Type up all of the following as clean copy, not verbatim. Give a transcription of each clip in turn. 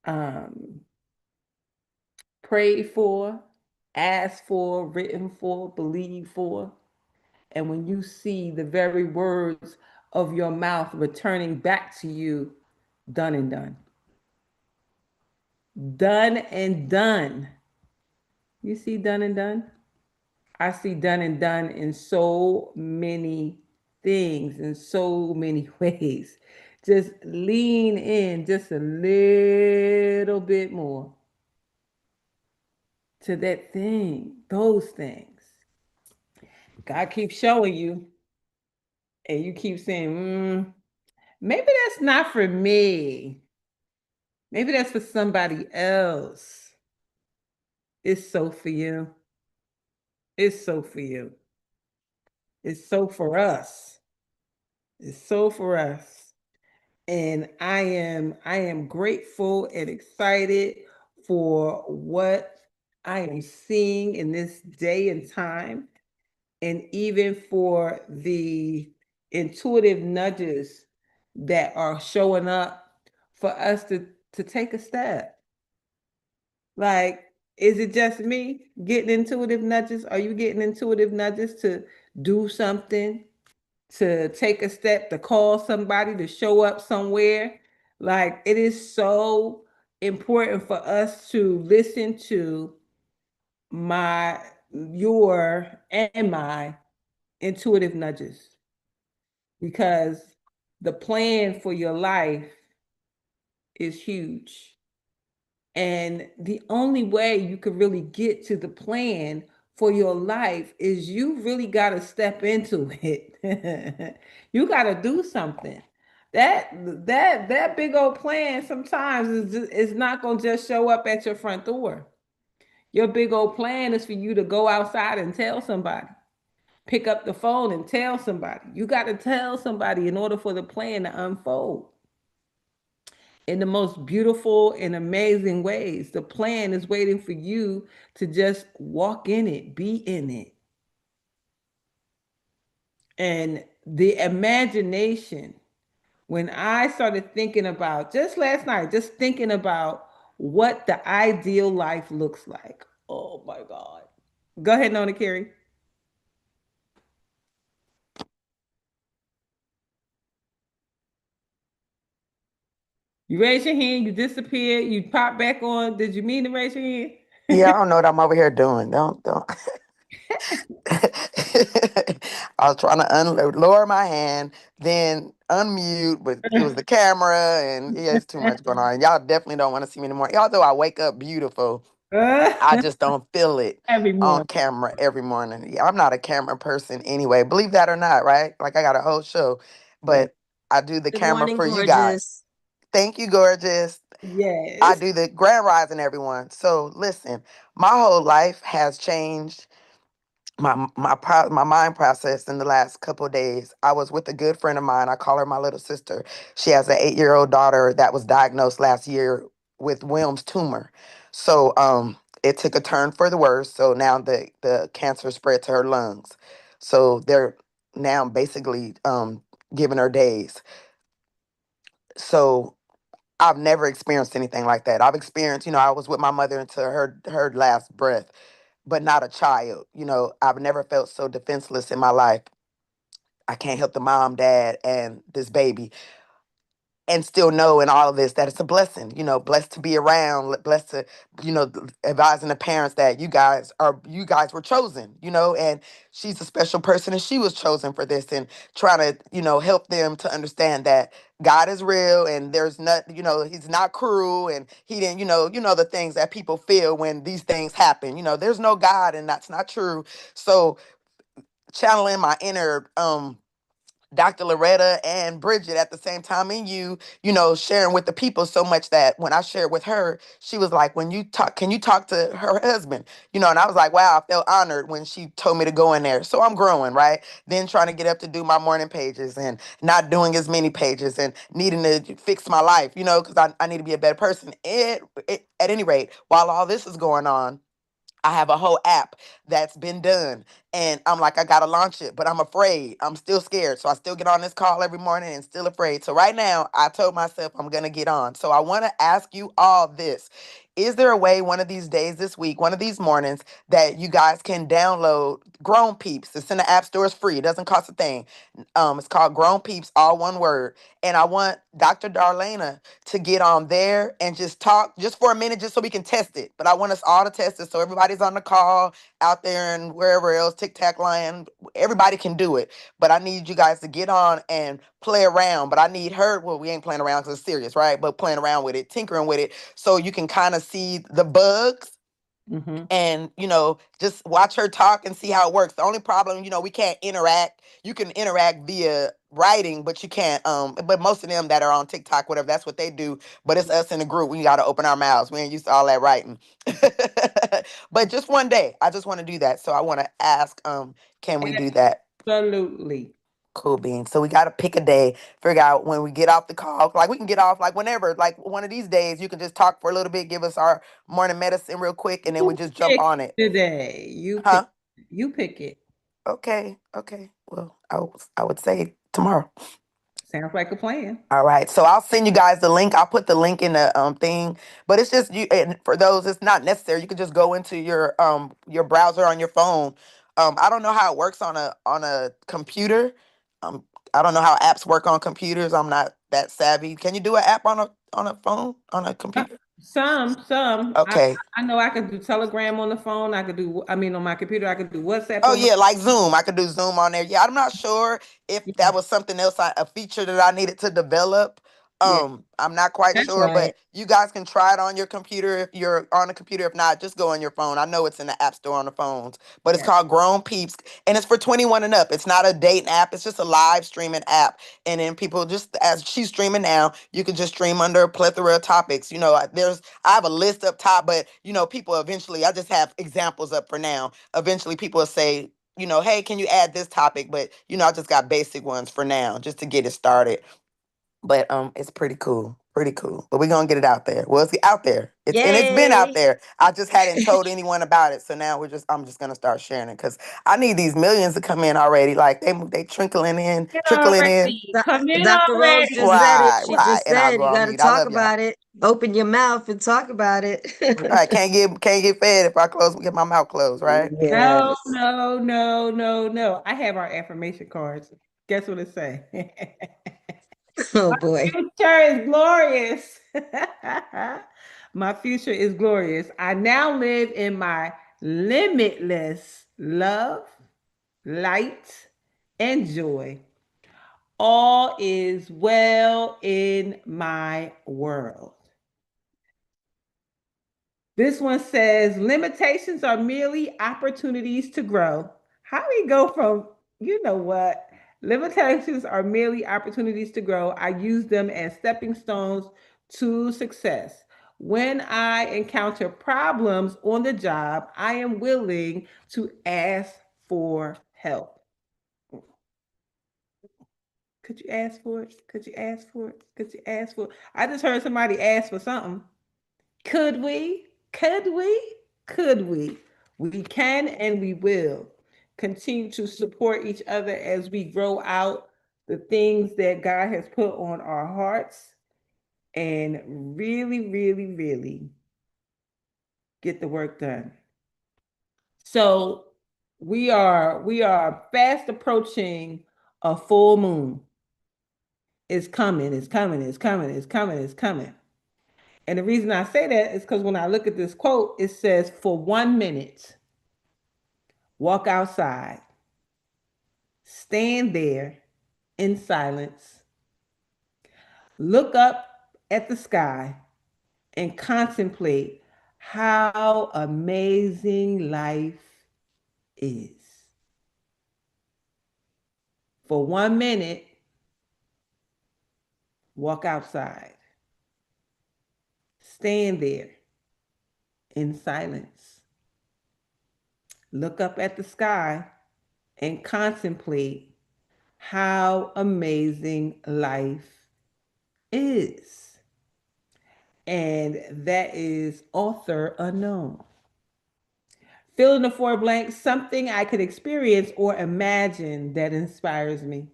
um, prayed for, asked for, written for, believed for. And when you see the very words of your mouth returning back to you, done and done. Done and done. You see done and done? I see done and done in so many things, in so many ways. Just lean in just a little bit more to that thing, those things. God keeps showing you, and you keep saying, maybe that's not for me. Maybe that's for somebody else. It's so for you. It's so for you. It's so for us. It's so for us. And I am grateful and excited for what I am seeing in this day and time, and even for the intuitive nudges that are showing up for us to take a step. Like, is it just me getting intuitive nudges? Are you getting intuitive nudges to do something, to take a step, to call somebody, to show up somewhere? Like, it is so important for us to listen to my, your, and my intuitive nudges, because the plan for your life is huge. And the only way you could really get to the plan for your life is you really got to step into it. You got to do something. That big old plan sometimes is not going to just show up at your front door. Your big old plan is for you to go outside and tell somebody. Pick up the phone and tell somebody. You got to tell somebody in order for the plan to unfold in the most beautiful and amazing ways. The plan is waiting for you to just walk in it, be in it. And the imagination, when I started thinking about, just last night, just thinking about what the ideal life looks like. Oh my God. Go ahead, Nona Carey. You raise your hand, you disappear, you pop back on. Did you mean to raise your Yeah, hand? I don't know what I'm over here doing. Don't. I was trying to lower my hand, then unmute, but it was the camera, and yeah, it's too much going on. Y'all definitely don't want to see me anymore. Although I wake up beautiful, I just don't feel it Every on morning. camera every morning. Yeah, I'm not a camera person anyway. Believe that or not, right? Like I got a whole show, Yeah. but I do the Good camera morning, for you guys. gorgeous. Thank you, gorgeous. I Yes. do the grand rising, everyone. So listen, my whole life has changed. My mind process in the last couple of days. I was with a good friend of mine. I call her my little sister. She has an 8-year-old daughter that was diagnosed last year with Wilms tumor. So it took a turn for the worse. So now the cancer spread to her lungs. So they're now basically giving her days. So I've never experienced anything like that. I've experienced, I was with my mother until her last breath, but not a child. I've never felt so defenseless in my life. I can't help the mom, dad, and this baby, and still know in all of this that it's a blessing. Blessed to be around, blessed to, advising the parents that you guys were chosen. And she's a special person, and she was chosen for this, and trying to, help them to understand that God is real, and there's not, he's not cruel, and he didn't, the things that people feel when these things happen. There's no God, and that's not true. So channeling my inner Dr. Loretta and Bridget at the same time, and sharing with the people so much that when I shared with her, she was like, when you talk, can you talk to her husband? And I was like, wow, I felt honored when she told me to go in there. So I'm growing, right? Then trying to get up to do my morning pages and not doing as many pages and needing to fix my life, because I need to be a better person. At any rate, while all this is going on, I have a whole app that's been done. And I'm like, I gotta launch it, but I'm afraid. I'm still scared. So I still get on this call every morning and still afraid. So right now, I told myself I'm gonna get on. So I want to ask you all this. Is there a way one of these days this week, one of these mornings, that you guys can download Grown Peeps? It's in the App Store, it's free. It doesn't cost a thing. It's called Grown Peeps, all one word. And I want Dr. Darlaina to get on there and just talk just for a minute, just so we can test it. But I want us all to test it so everybody's on the call out there and wherever else, Tic Tac Lion, everybody can do it. But I need you guys to get on and play around. But I need her, well, we ain't playing around because it's serious, right? But playing around with it, tinkering with it, so you can kind of see the bugs Mm-hmm. and just watch her talk and see how it works. The only problem, we can't interact. You can interact via writing, but you can't but most of them that are on TikTok, whatever, that's what they do. But it's us in the group, we got to open our mouths. We ain't used to all that writing. But just one day I just want to do that, so I want to ask, can we do that? Absolutely. Cool beans. So we got to pick a day, figure out when we get off the call. Like we can get off like whenever, like one of these days, you can just talk for a little bit, give us our morning medicine real quick, and then we You just jump pick on it. today. You pick. Huh? You pick it. Okay. Okay. Well, I would say tomorrow. Sounds like a plan. All right. So I'll send you guys the link. I'll put the link in the thing. But it's just you, and for those it's not necessary. You can just go into your browser on your phone. I don't know how it works on a computer. Um I don't know how apps work on computers. I'm not that savvy. Can you do an app on a phone, on a Uh, computer? some. Okay. I know I could do Telegram on the phone. I could do. I mean, on my computer, I could do WhatsApp Oh on my. yeah, like Zoom. I could do Zoom on there. Yeah, I'm not sure if Yeah, that was something else, a feature that I needed to develop. yeah. I'm not quite That's sure, right. but you guys can try it on your computer if you're on a computer. If not, just go on your phone. I know it's in the App Store on the phones, but it's Yeah. called Grown Peeps, and it's for 21 and up. It's not a dating app. It's just a live streaming app, and then people just as she's streaming now, you can just stream under a plethora of topics. I have a list up top, but people eventually. I just have examples up for now. Eventually, people will say, hey, can you add this topic? But I just got basic ones for now, just to get it started. But it's pretty cool, pretty cool. But we're gonna get it out there. Well, it's out there. It's been out Yay. there. I just hadn't told anyone about it, so now I'm just gonna start sharing it because I need these millions to come in already. Like they Get trickling in. already. Come in Dr. Rose just already. said it. Right, She right. just And I'll said go you on got to mute. I talk love y'all. about it. Open your mouth and talk about it. Right, can't get fed if I get my mouth closed. Right. No, Yes. no, no, no, no. I have our affirmation cards. Guess what it say? Oh boy. Future is glorious. My future is glorious. I now live in my limitless love, light, and joy. All is well in my world. This one says limitations are merely opportunities to grow. How do we go from, you know what? Limitations are merely opportunities to grow. I use them as stepping stones to success. When I encounter problems on the job, I am willing to ask for help. Could you ask for it? Could you ask for it? Could you ask for it? I just heard somebody ask for something. Could we? Could we? Could we? We can and we will continue to support each other as we grow out the things that God has put on our hearts and really, really, really get the work done. So we are fast approaching a full moon. It's coming, it's coming, it's coming, it's coming, it's coming. And the reason I say that is because when I look at this quote, it says, for 1 minute, walk outside, stand there in silence, look up at the sky, and contemplate how amazing life is. For 1 minute, walk outside, stand there in silence, look up at the sky, and contemplate how amazing life is. And that is author unknown. Fill in the four blanks, something I could experience or imagine that inspires me.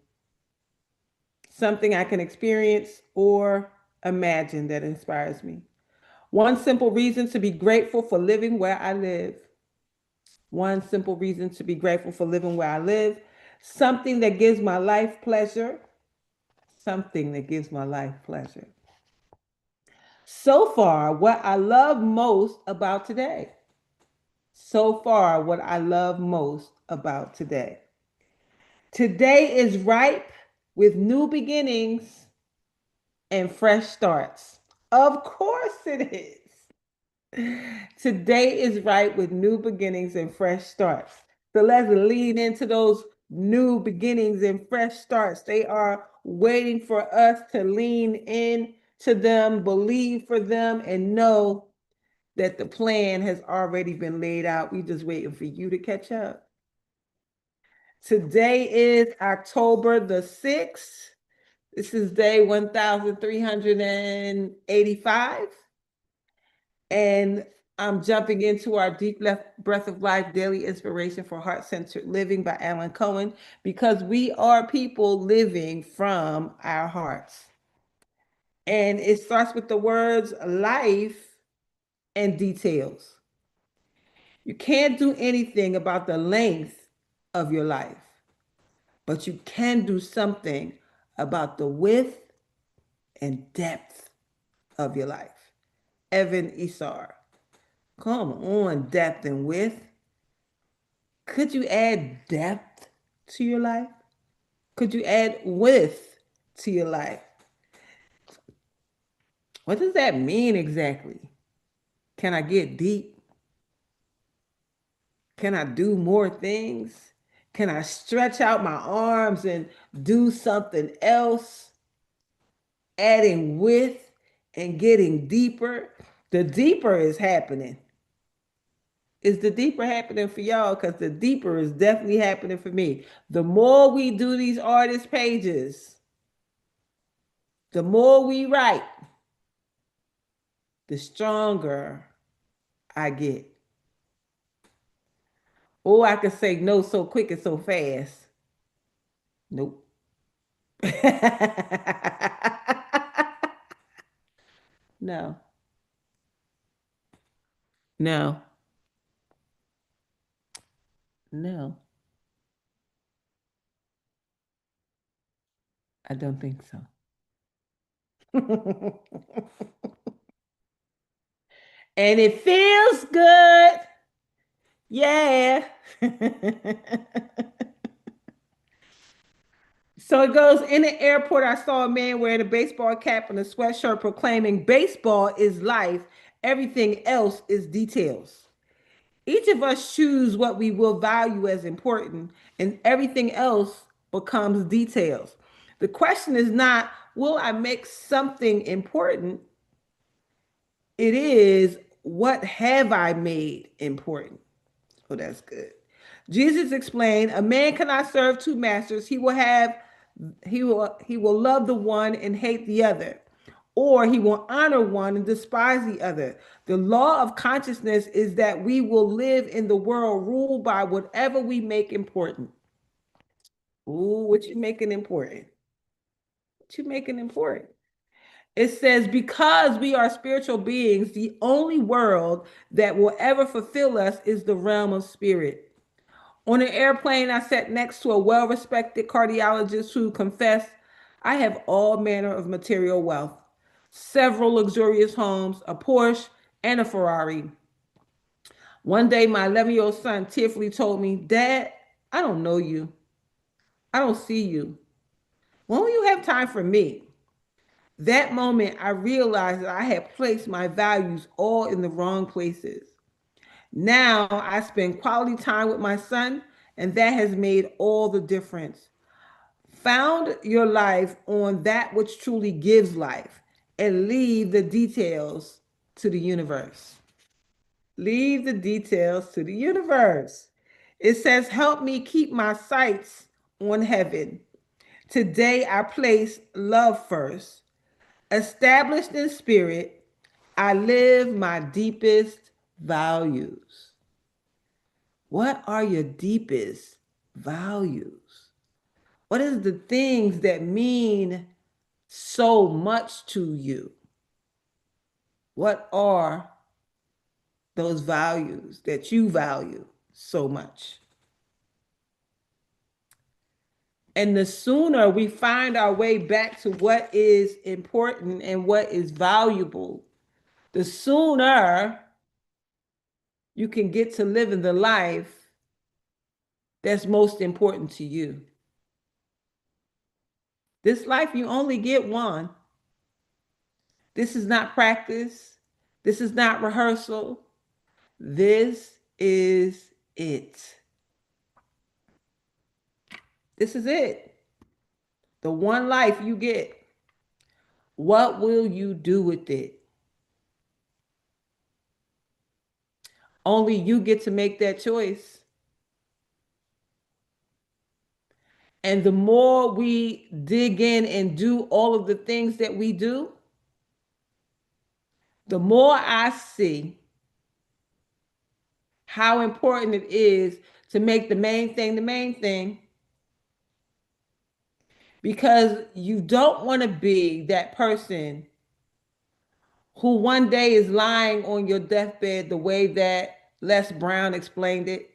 Something I can experience or imagine that inspires me. One simple reason to be grateful for living where I live. One simple reason to be grateful for living where I live. Something that gives my life pleasure. Something that gives my life pleasure. So far, what I love most about today. So far, what I love most about today. Today is ripe with new beginnings and fresh starts. Of course, it is. Today is ripe with new beginnings and fresh starts. So let's lean into those new beginnings and fresh starts. They are waiting for us to lean in to them, believe for them, and know that the plan has already been laid out. We're just waiting for you to catch up. Today is October the 6th. This is day 1385. And I'm jumping into our deep left breath of life daily inspiration for heart-centered living by Alan Cohen, because we are people living from our hearts. And it starts with the words life and details. You can't do anything about the length of your life, but you can do something about the width and depth of your life. Evan Isar. Come on, depth and width. Could you add depth to your life? Could you add width to your life? What does that mean exactly? Can I get deep? Can I do more things? Can I stretch out my arms and do something else? Adding width and getting deeper. The deeper is happening. Is the deeper happening for y'all? Because the deeper is definitely happening for me. The more we do these artist pages, the more we write, the stronger I get. Or I can say no so quick and so fast. Nope. No, no, no, I don't think so. And it feels good. Yeah. So it goes, in the airport, I saw a man wearing a baseball cap and a sweatshirt proclaiming, baseball is life, everything else is details. Each of us choose what we will value as important, and everything else becomes details. The question is not, will I make something important? It is, what have I made important? Oh, that's good. Jesus explained, a man cannot serve two masters. He will love the one and hate the other, or he will honor one and despise the other. The law of consciousness is that we will live in the world ruled by whatever we make important. Ooh, what you making important? What you making important? It says, because we are spiritual beings, the only world that will ever fulfill us is the realm of spirit. On an airplane, I sat next to a well respected cardiologist who confessed, I have all manner of material wealth, several luxurious homes, a Porsche, and a Ferrari. One day, my 11-year-old son tearfully told me, Dad, I don't know you. I don't see you. When will you have time for me? That moment, I realized that I had placed my values all in the wrong places. Now I spend quality time with my son, and that has made all the difference. Found your life on that which truly gives life, and leave the details to the universe. Leave the details to the universe. It says, help me keep my sights on heaven. Today I place love first. Established in spirit, I live my deepest values. What are your deepest values? What is the things that mean so much to you? What are those values that you value so much? And the sooner we find our way back to what is important and what is valuable, the sooner you can get to living the life that's most important to you. This life, you only get one. This is not practice. This is not rehearsal. This is it. This is it. The one life you get. What will you do with it? Only you get to make that choice. And the more we dig in and do all of the things that we do, the more I see how important it is to make the main thing, because you don't want to be that person who one day is lying on your deathbed the way that Les Brown explained it.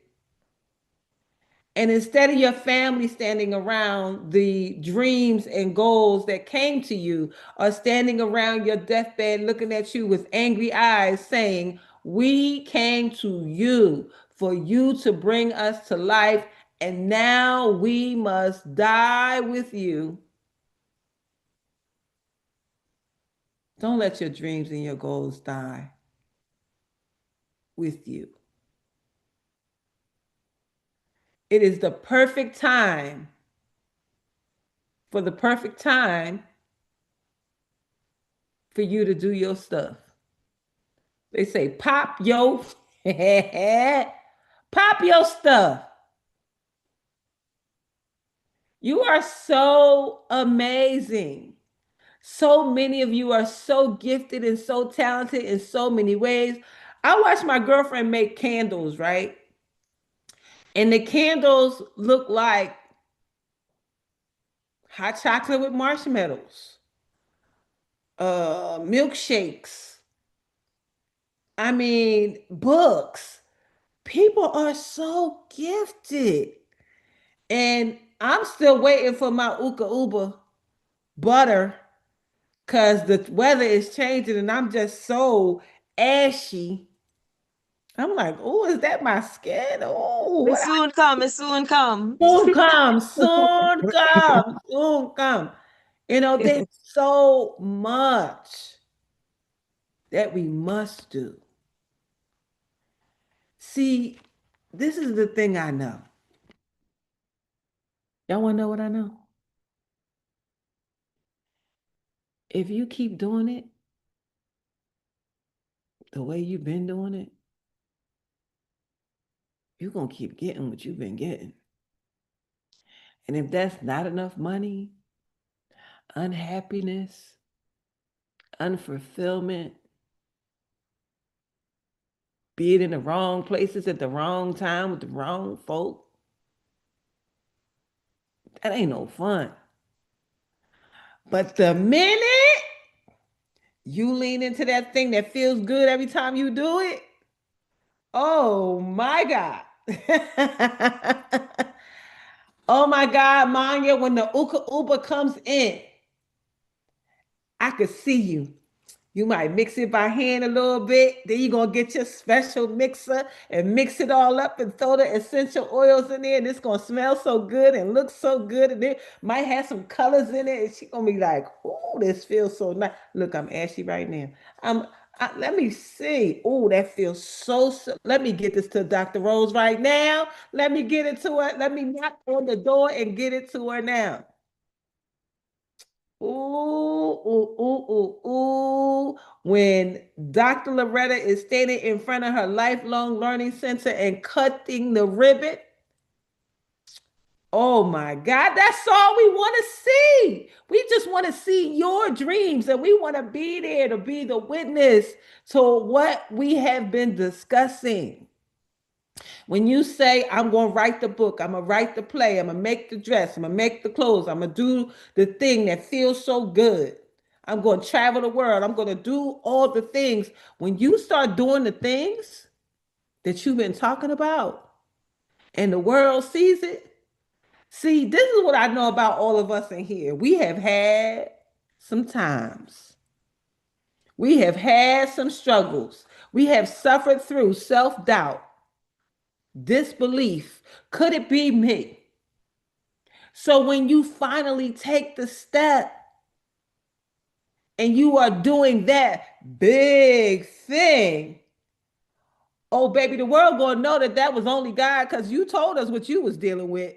And instead of your family standing around the dreams and goals that came to you, are standing around your deathbed looking at you with angry eyes saying, "We came to you for you to bring us to life, and now we must die with you." Don't let your dreams and your goals die with you. It is the perfect time for the perfect time for you to do your stuff. They say, pop your, pop your stuff. You are so amazing. So many of you are so gifted and so talented in so many ways. I watched my girlfriend make candles, right? And the candles look like hot chocolate with marshmallows, milkshakes. I mean, books. People are so gifted. And I'm still waiting for my Uka Uba butter because the weather is changing and I'm just so ashy. I'm like, oh, is that my skin? Oh, It what soon come. It soon come. soon come, soon come, soon come. You know, there's so much that we must do. See, this is the thing I know. Y'all want to know what I know? If you keep doing it the way you've been doing it, you're going to keep getting what you've been getting. And if that's not enough money, unhappiness, unfulfillment, being in the wrong places at the wrong time with the wrong folk, that ain't no fun. But the minute you lean into that thing that feels good every time you do it, oh my God. Oh my God, Manya, when the Uka Uba comes in, I could see you. You might mix it by hand a little bit. Then you're going to get your special mixer and mix it all up and throw the essential oils in there. And it's going to smell so good and look so good. And it might have some colors in it. And she's going to be like, oh, this feels so nice. Look, I'm ashy right now. Let me see. Oh, that feels so. Let me get this to Dr. Rose right now. Let me get it to her. Let me knock on the door and get it to her now. Ooh, ooh, ooh, ooh, ooh. When Dr. Loretta is standing in front of her lifelong learning center and cutting the ribbon, oh my God, that's all we want to see. We just want to see your dreams and we want to be there to be the witness to what we have been discussing. When you say, I'm going to write the book, I'm going to write the play, I'm going to make the dress, I'm going to make the clothes, I'm going to do the thing that feels so good. I'm going to travel the world. I'm going to do all the things. When you start doing the things that you've been talking about and the world sees it, see, this is what I know about all of us in here. We have had some times, we have had some struggles, we have suffered through self doubt, disbelief. Could it be me? So when you finally take the step and you are doing that big thing, oh baby, the world gonna know that that was only God because you told us what you was dealing with.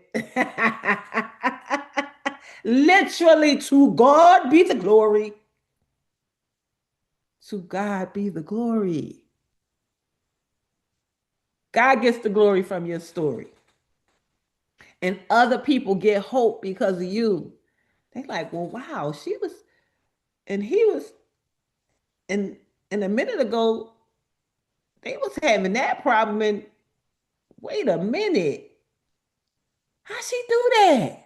Literally, to God be the glory. To God be the glory. God gets the glory from your story. And other people get hope because of you. They like, well, wow, she was, and he was, and a minute ago, they was having that problem. And wait a minute, how she do that?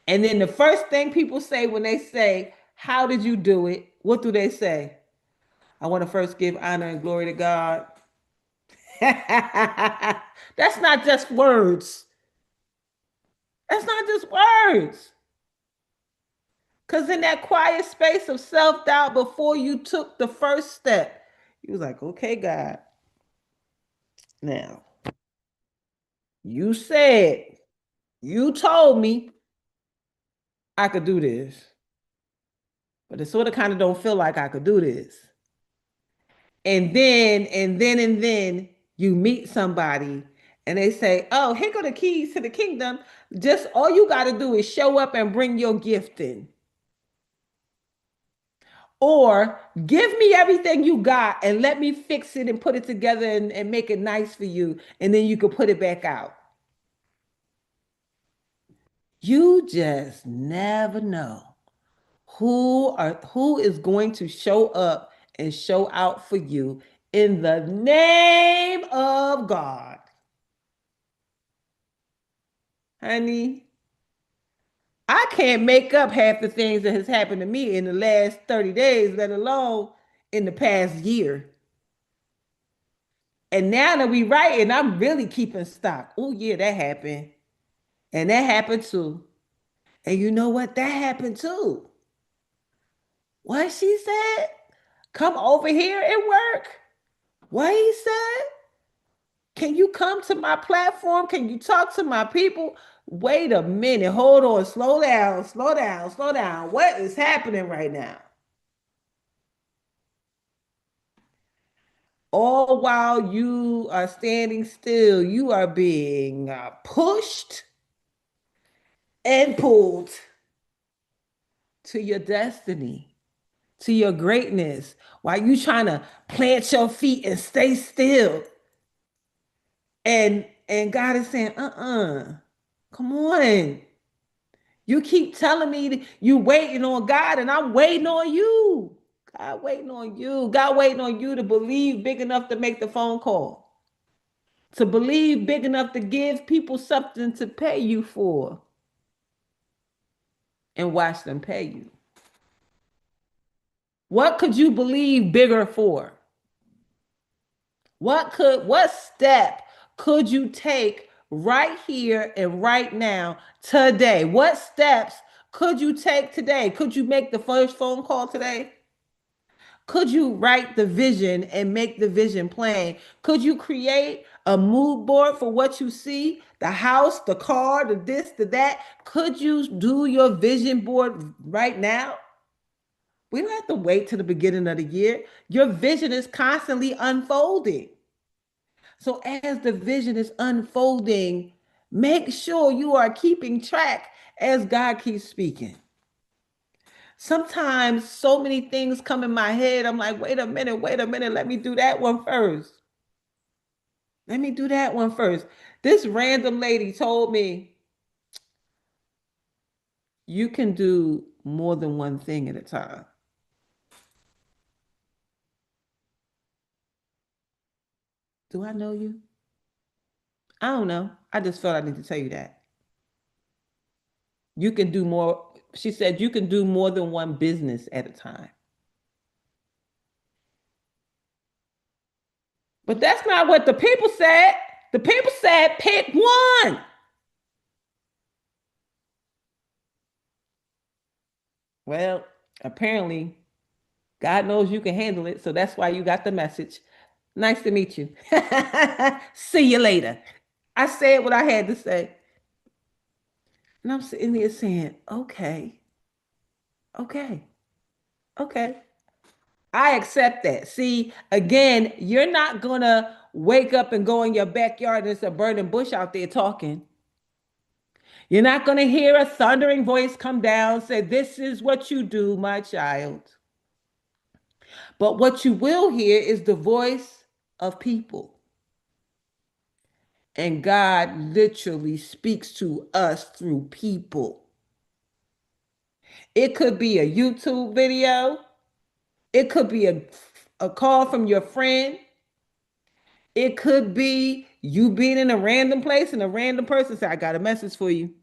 And then the first thing people say when they say, how did you do it? What do they say? I want to first give honor and glory to God. That's not just words. That's not just words. Because in that quiet space of self doubt before you took the first step, you was like, okay, God, now you said, you told me I could do this, but it sort of kind of don't feel like I could do this. And then you meet somebody and they say, oh, here go the keys to the kingdom. Just all you got to do is show up and bring your gift in. Or give me everything you got and let me fix it and put it together and make it nice for you. And then you can put it back out. You just never know who is going to show up and show out for you in the name of God. Honey, I can't make up half the things that has happened to me in the last 30 days, let alone in the past year. And now that we writing, I'm really keeping stock. Oh yeah, that happened. And that happened too. And you know what? That happened too. What she said? Come over here and work. What he said? Can you come to my platform? Can you talk to my people? Wait a minute. Hold on. Slow down. Slow down. Slow down. What is happening right now? All while you are standing still, you are being pushed and pulled to your destiny, to your greatness, while you trying to plant your feet and stay still. And God is saying, come on. You keep telling me you waiting on God, and I'm waiting on you. God waiting on you. God waiting on you to believe big enough to make the phone call. To believe big enough to give people something to pay you for. And watch them pay you. What could you believe bigger for? What step could you take right here and right now today? What steps could you take today? Could you make the first phone call today? Could you write the vision and make the vision plain? Could you create a mood board for what you see? The house, the car, the this, the that. Could you do your vision board right now? We don't have to wait till the beginning of the year. Your vision is constantly unfolding. So as the vision is unfolding, make sure you are keeping track as God keeps speaking. Sometimes so many things come in my head. I'm like, wait a minute, let me do that one first. Let me do that one first. This random lady told me you can do more than one thing at a time. Do I know you? I don't know. I just felt I need to tell you that. You can do more. She said you can do more than one business at a time. But that's not what the people said. The people said pick one. Well, apparently, God knows you can handle it. So that's why you got the message. Nice to meet you. See you later. I said what I had to say. And I'm sitting there saying, okay, okay, okay. I accept that. See, again, you're not going to wake up and go in your backyard and it's a burning bush out there talking. You're not going to hear a thundering voice come down say, "This is what you do, my child." But what you will hear is the voice of people. And God literally speaks to us through people. It could be a YouTube video, it could be a call from your friend, it could be you being in a random place and a random person say, "I got a message for you."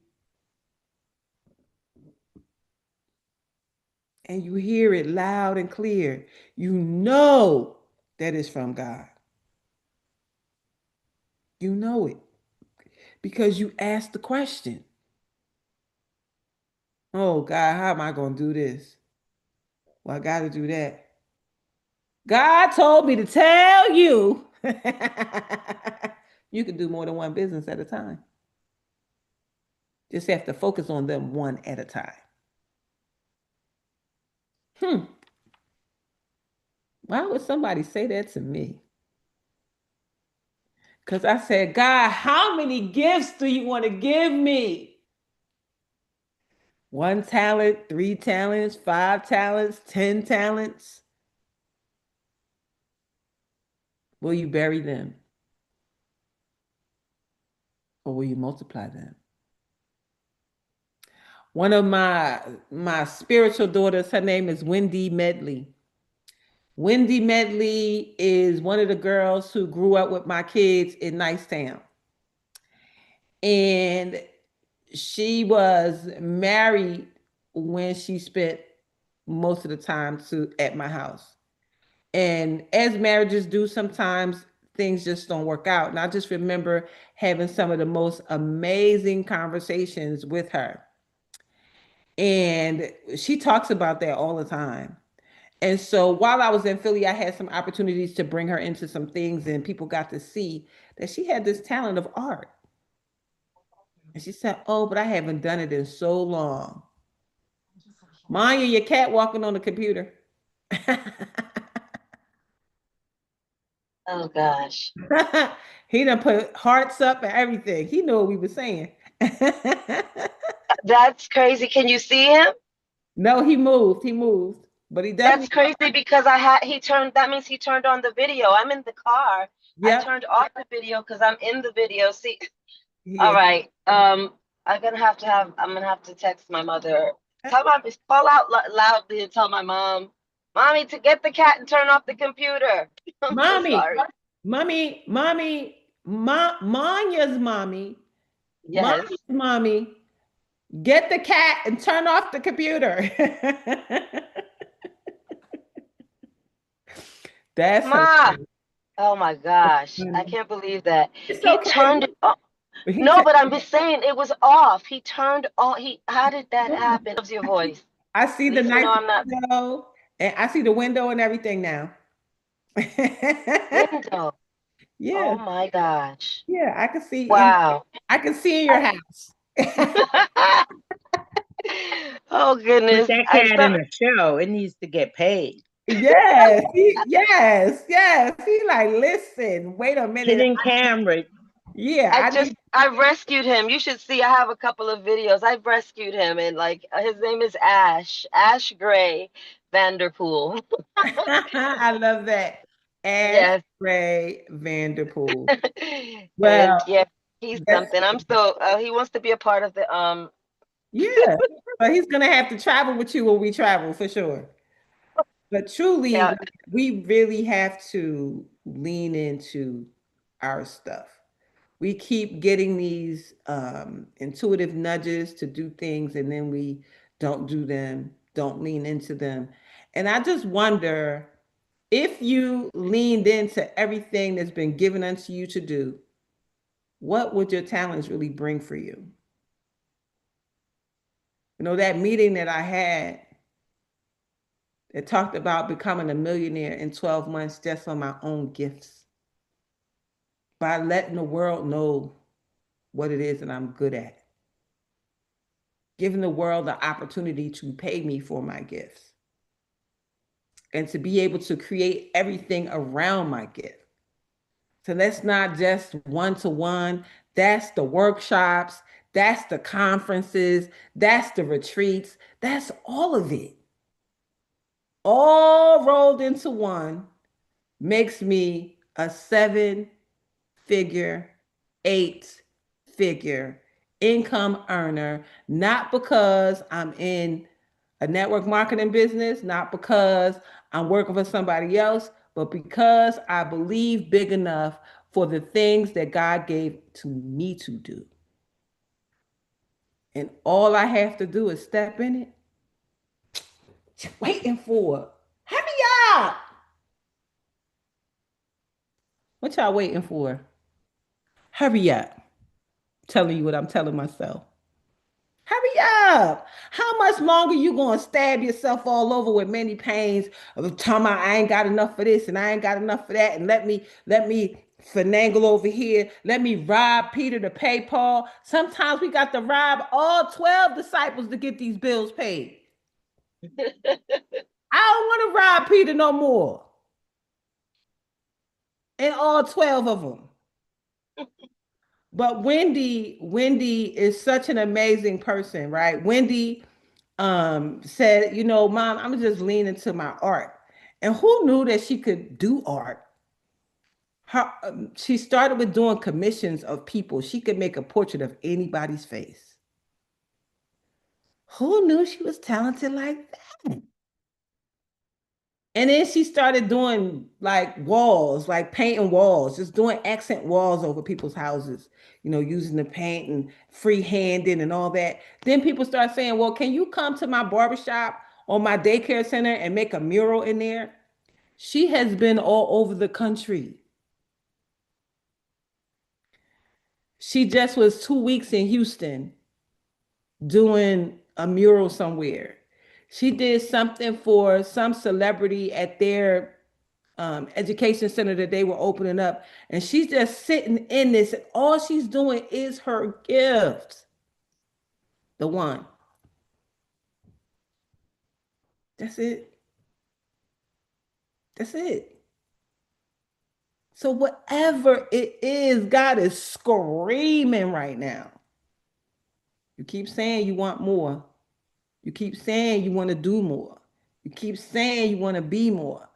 And you hear it loud and clear. You know that it's from God. You know it because you asked the question. Oh God, how am I going to do this? Well, I got to do that. God told me to tell you you can do more than one business at a time. Just have to focus on them one at a time. Hmm. Why would somebody say that to me? Because I said, God, how many gifts do you want to give me? One talent, three talents, five talents, 10 talents. Will you bury them or will you multiply them? One of my spiritual daughters, her name is Wendy Medley. Wendy Medley is one of the girls who grew up with my kids in Nicetown. And she was married when she spent most of the time to at my house. And as marriages do, sometimes things just don't work out. And I just remember having some of the most amazing conversations with her. And she talks about that all the time. And so while I was in Philly, I had some opportunities to bring her into some things, and people got to see that she had this talent of art. And she said, "Oh, but I haven't done it in so long." Mind you, your cat walking on the computer. Oh gosh. He done put hearts up and everything. He knew what we were saying. That's crazy. Can you see him? No, he moved. He moved. But he That's definitely, crazy because he turned, that means he turned on the video. I'm in the car. I yep. turned off the video because I'm in the video. See, all Yeah. right. I'm gonna have to text my mother. Tell my call out loudly and tell my mom, mommy, to get the cat and turn off the computer. I'm so Mommy, sorry. Manya's mommy, Yes. Manya's mommy, get the cat and turn off the computer. That's Ma. hilarious. Oh my gosh. I can't believe that. It's He okay. turned it off. But he No, took but I'm just saying it was off. He turned on. How did that happen? Loves your voice. I see At the least you nice know I'm not window, and I see the window and everything now. window. Yeah, Oh my gosh. yeah, Wow. I can see in your I, house. oh Put goodness. that cat in a show. It needs to get paid. Yes, yes. He like, listen, wait a minute. Hidden camera. Yeah, I need I rescued him. You should see. I have a couple of videos. I've rescued him, and like his name is Ash Gray Vanderpool. I love that. Ash Yes. Ray Vanderpool. And Well, yeah, he's that's something. I'm so he wants to be a part of the yeah. But he's gonna have to travel with you when we travel for sure. But truly, yeah. we really have to lean into our stuff. We keep getting these intuitive nudges to do things, and then we don't do them, don't lean into them. And I just wonder, if you leaned into everything that's been given unto you to do, what would your talents really bring for you? You know, that meeting that I had that talked about becoming a millionaire in 12 months just on my own gifts, by letting the world know what it is that I'm good at, giving the world the opportunity to pay me for my gifts, and to be able to create everything around my gift. So that's not just one to one, that's the workshops, that's the conferences, that's the retreats, that's all of it. All rolled into one makes me a seven figure, eight figure income earner, not because I'm in a network marketing business, not because I'm working for somebody else, but because I believe big enough for the things that God gave to me to do. And all I have to do is step in it. Waiting for. Hurry up. What y'all waiting for? Hurry up. Telling you what I'm telling myself. Hurry up. How much longer you gonna stab yourself all over with many pains of talking about I ain't got enough for this and I ain't got enough for that, and let me finagle over here. Let me rob Peter to pay Paul. Sometimes we got to rob all 12 disciples to get these bills paid. I don't want to rob Peter no more. And all 12 of them. But Wendy is such an amazing person, right? Wendy said, you know, Mom, I'm just leaning to my art. And who knew that she could do art? She started with doing commissions of people. She could make a portrait of anybody's face. Who knew she was talented like that? And then she started doing like walls, like painting walls, just doing accent walls over people's houses, you know, using the paint and freehanding and all that. Then people start saying, well, can you come to my barbershop or my daycare center and make a mural in there? She has been all over the country. She just was 2 weeks in Houston doing a mural somewhere. She did something for some celebrity at their education center that they were opening up. And she's just sitting in this. And all she's doing is her gift. The one. That's it. That's it. So, whatever it is, God is screaming right now. You keep saying you want more. You keep saying you want to do more. You keep saying you want to be more.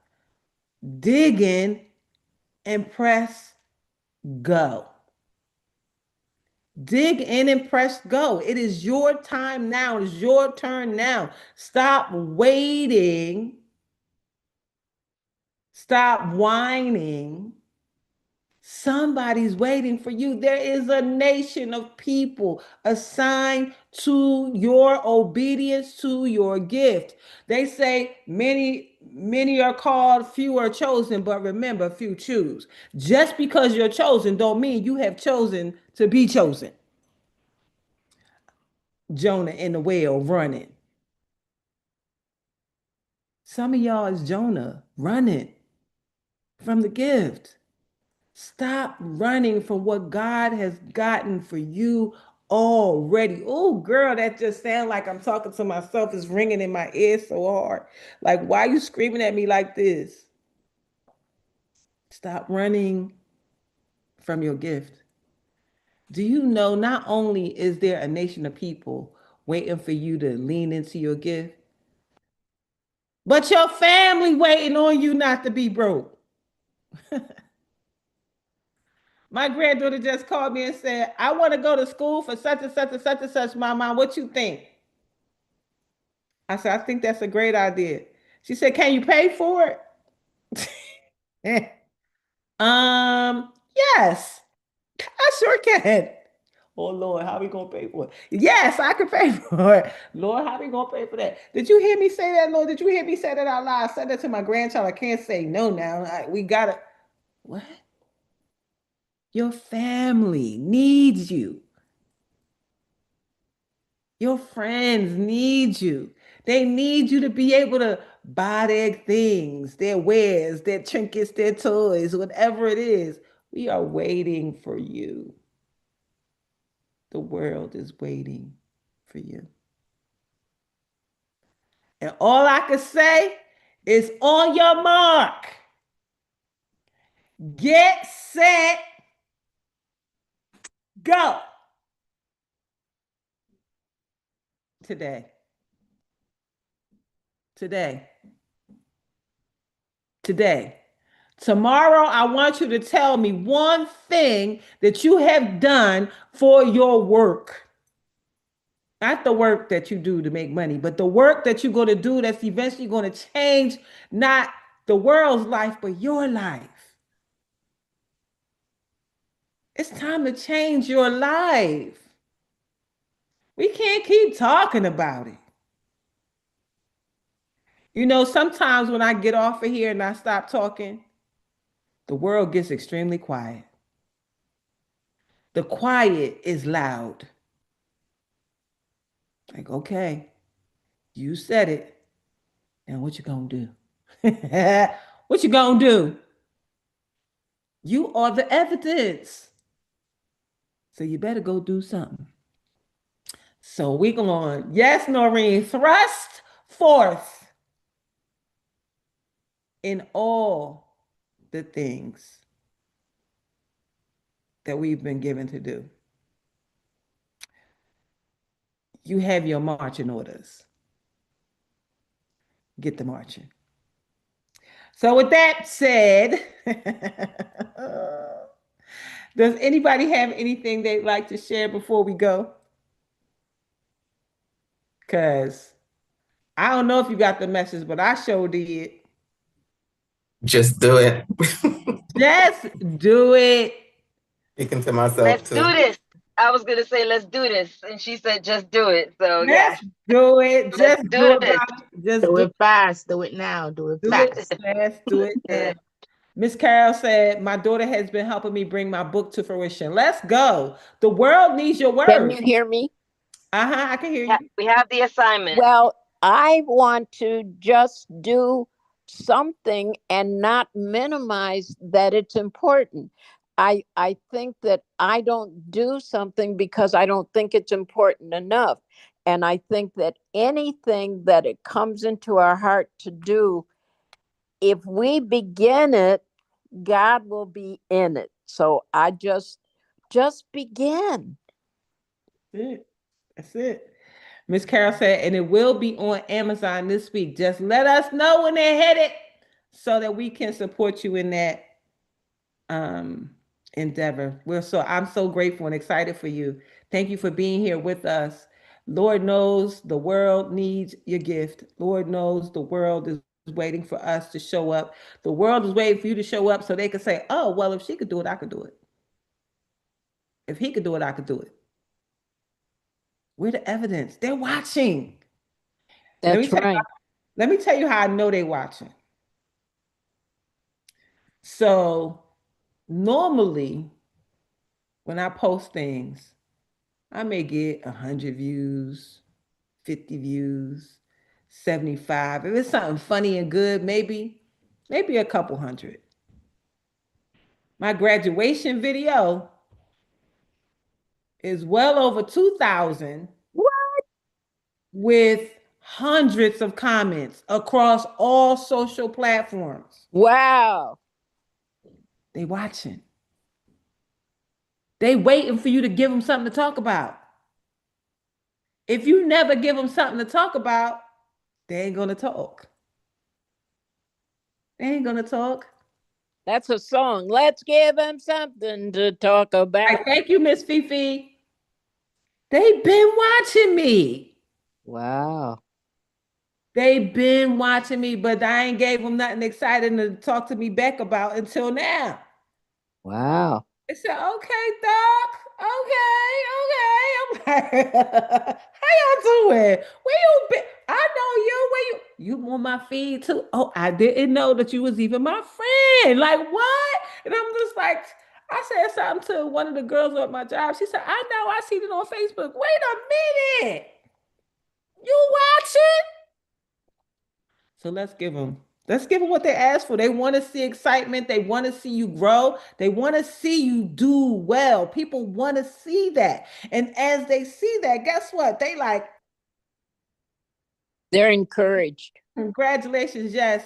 Dig in and press go. Dig in and press go. It is your time now. It is your turn now. Stop waiting. Stop whining. Somebody's waiting for you. There is a nation of people assigned to your obedience, to your gift. They say many are called, few are chosen, but remember, few choose. Just because you're chosen don't mean you have chosen to be chosen. Jonah in the whale running. Some of y'all is Jonah running from the gift. Stop running from what God has gotten for you already. Oh, girl, that just sounds like I'm talking to myself. It's ringing in my ears so hard. Like, why are you screaming at me like this? Stop running from your gift. Do you know not only is there a nation of people waiting for you to lean into your gift, but your family waiting on you not to be broke? My granddaughter just called me and said, I want to go to school for such and such and such and such. Mama, what you think? I said, I think that's a great idea. She said, can you pay for it? Yes, I sure again. Oh Lord, how we gonna pay for it? Yes, I can pay for it. Lord, how we gonna pay for that? Did you hear me say that, Lord? Did you hear me say that out loud? I said that to my grandchild. I can't say no now. We gotta. What? Your family needs you. Your friends need you. They need you to be able to buy their things, their wares, their trinkets, their toys, whatever it is. We are waiting for you. The world is waiting for you. And all I can say is on your mark, get set, go today. Today. Today. Tomorrow, I want you to tell me one thing that you have done for your work. Not the work that you do to make money, but the work that you're going to do that's eventually going to change not the world's life, but your life. It's time to change your life. We can't keep talking about it. You know, sometimes when I get off of here and I stop talking, the world gets extremely quiet. The quiet is loud. Like, okay, you said it. Now what you gonna do? What you gonna do? You are the evidence. So you better go do something. So we going, yes, Noreen, thrust forth in all the things that we've been given to do. You have your marching orders. Get the marching. So with that said, does anybody have anything they'd like to share before we go? Because I don't know if you got the message, but I sure did. Just do it. Just do it. Speaking to myself Let's too. do this. I was gonna say let's do this, and she said just do it. So yeah, Let's do it. let's Just do do it, this. Bobby. Just Do do it fast. Do it now. Do it do it fast. fast. Do it Do now. it. Miss Carol said, my daughter has been helping me bring my book to fruition. Let's go. The world needs your Can words. you hear me? Uh-huh, I can hear Yeah, you. we have the assignment. Well, I want to just do something and not minimize that it's important. I think that I don't do something because I don't think it's important enough. And I think that anything that it comes into our heart to do, if we begin it, God will be in it. So I just begin. That's it. That's it. Miss Carol said, and it will be on Amazon this week. Just let us know when they're headed so that we can support you in that um endeavor. I'm so grateful and excited for you. Thank you for being here with us. Lord knows the world needs your gift. Lord knows the world is waiting for us to show up. The world is waiting for you to show up so they can say, oh, well, if she could do it, I could do it. If he could do it, I could do it. We're the evidence. They're watching. And That's right. let me tell you how I know they're watching. So normally when I post things, I may get 100 views, 50 views, 75. If it's something funny and good, maybe a couple hundred. My graduation video is well over 2,000 with hundreds of comments across all social platforms. Wow. They watching. They waiting for you to give them something to talk about. If you never give them something to talk about, they ain't gonna talk. They ain't gonna talk. That's a song. Let's give them something to talk about. Thank you, Miss Fifi. They've been watching me. Wow. They've been watching me, but I ain't gave them nothing exciting to talk to me back about until now. Wow. They said, okay, Doc. Okay. I'm like, how y'all doing? Where you been? I know you. Where you on my feed too? Oh, I didn't know that you was even my friend. Like what? And I'm just like, I said something to one of the girls at my job. She said, I know, I seen it on Facebook. Wait a minute. You watching? So let's give them what they asked for. They want to see excitement. They want to see you grow. They want to see you do well. People want to see that. And as they see that, guess what? They like, They're encouraged. congratulations, yes.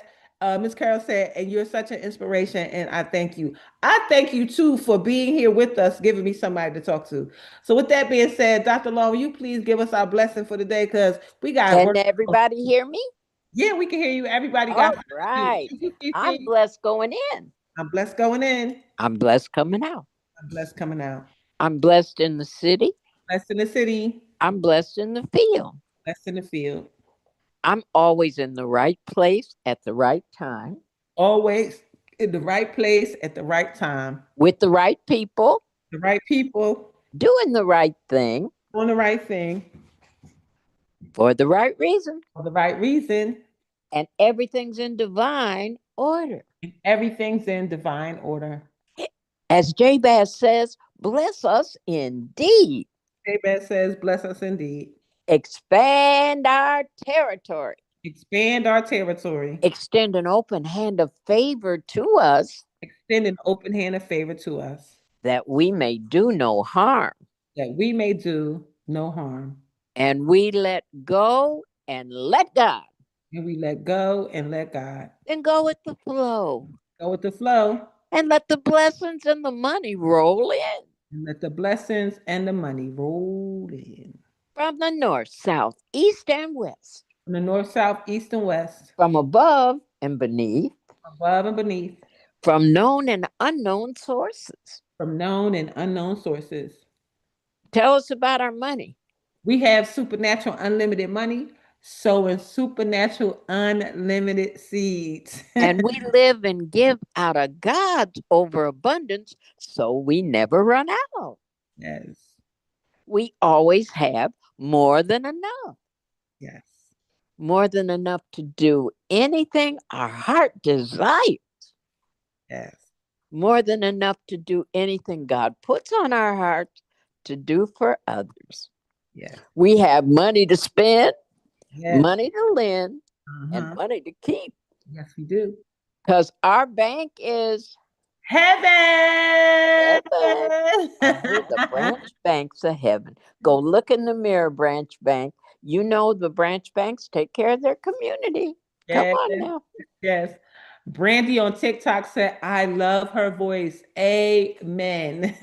Miss Carol said, and you're such an inspiration, and I thank you. I thank you too for being here with us, giving me somebody to talk to. So, with that being said, Dr. Long, will you please give us our blessing for the day because we got Can work. everybody hear me? Yeah, we can hear you. Everybody got. All right. Thank you, I'm Fifi. blessed going in. I'm blessed going in. I'm blessed coming out. I'm blessed coming out. I'm blessed in the city. Blessed in the city. I'm blessed in the field. Blessed in the field. I'm always in the right place at the right time Always in the right place at the right time. with the right people, The right people doing the right thing doing the right thing for the right reason. for the right reason. And everything's in divine order. And everything's in divine order. As Jabez says, bless us indeed. Jabez says, bless us indeed. Expand our territory. Expand our territory. Extend an open hand of favor to us Extend an open hand of favor to us that we may do no harm. that we may do no harm. And we let go and let God. And we let go and let God. And go with the flow. Go with the flow. And let the blessings and the money roll in. And let the blessings and the money roll in. From the north, south, east, and west. From the north, south, east, and west. From above and beneath. Above and beneath. From known and unknown sources. From known and unknown sources. Tell us about our money. We have supernatural unlimited money, sowing supernatural unlimited seeds. And we live and give out of God's overabundance, so we never run out. Yes. We always have more than enough. Yes. More than enough to do anything our heart desires. Yes. More than enough to do anything God puts on our hearts to do for others. Yes. We have money to spend, Yes. money to lend, Uh-huh. and money to keep. Yes, we do. Because our bank is Heaven. we're the branch banks of heaven. Go look in the mirror, branch bank. You know the branch banks take care of their community. Come Yes. on now. Yes. Brandy on TikTok said, I love her voice. Amen.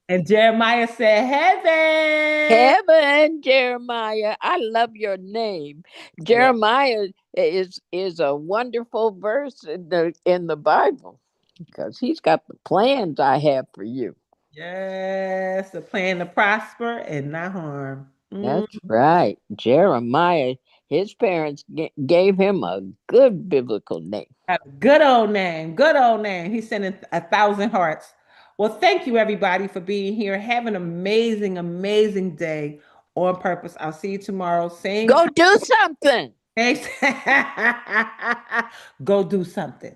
And Jeremiah said, Heaven. Heaven, Jeremiah. I love your name. Jeremiah is a wonderful verse in the Bible because he's got the plans I have for you. Yes. The plan to prosper and not harm. That's right. Jeremiah, his parents gave him a good biblical name. Good old name. Good old name. He's sending 1,000 hearts. Well, thank you, everybody, for being here. Have an amazing, amazing day on purpose. I'll see you tomorrow. Same Go time. do something. Thanks. Go do something.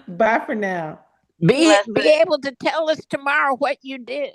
Bye for now. Be Blessings. able to tell us tomorrow what you did.